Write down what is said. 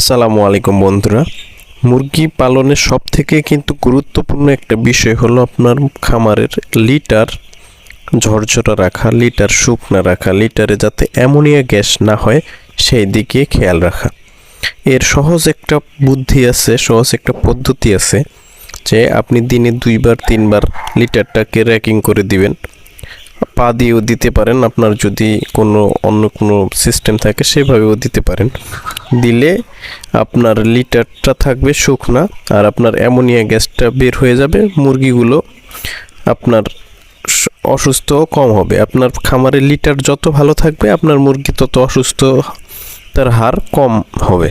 আসসালামু আলাইকুম বন্ধুরা। মুরগি পালনের সবথেকে কিন্তু গুরুত্বপূর্ণ একটা বিষয় হলো আপনার খামারের লিটার ঝরঝরা রাখা, লিটার শুকনা রাখা, লিটারে যাতে অ্যামোনিয়া গ্যাস না হয় সেই দিকে খেয়াল রাখা। এর সহজ একটা বুদ্ধি আছে, সহজ একটা পদ্ধতি আছে যে আপনি দিনে 2-3 বার লিটারটাকে র্যাকিং করে দিবেন। পা দিয়েও দিতে পারেন, আপনার যদি অন্য কোনো সিস্টেম থাকে সেভাবেও দিতে পারেন। দিলে আপনার লিটারটা থাকবে শুকনা আর আপনার অ্যামোনিয়া গ্যাসটা বের হয়ে যাবে। মুরগিগুলো আপনার অসুস্থও কম হবে। আপনার খামারে লিটার যত ভালো থাকবে আপনার মুরগি তত অসুস্থ তার হার কম হবে।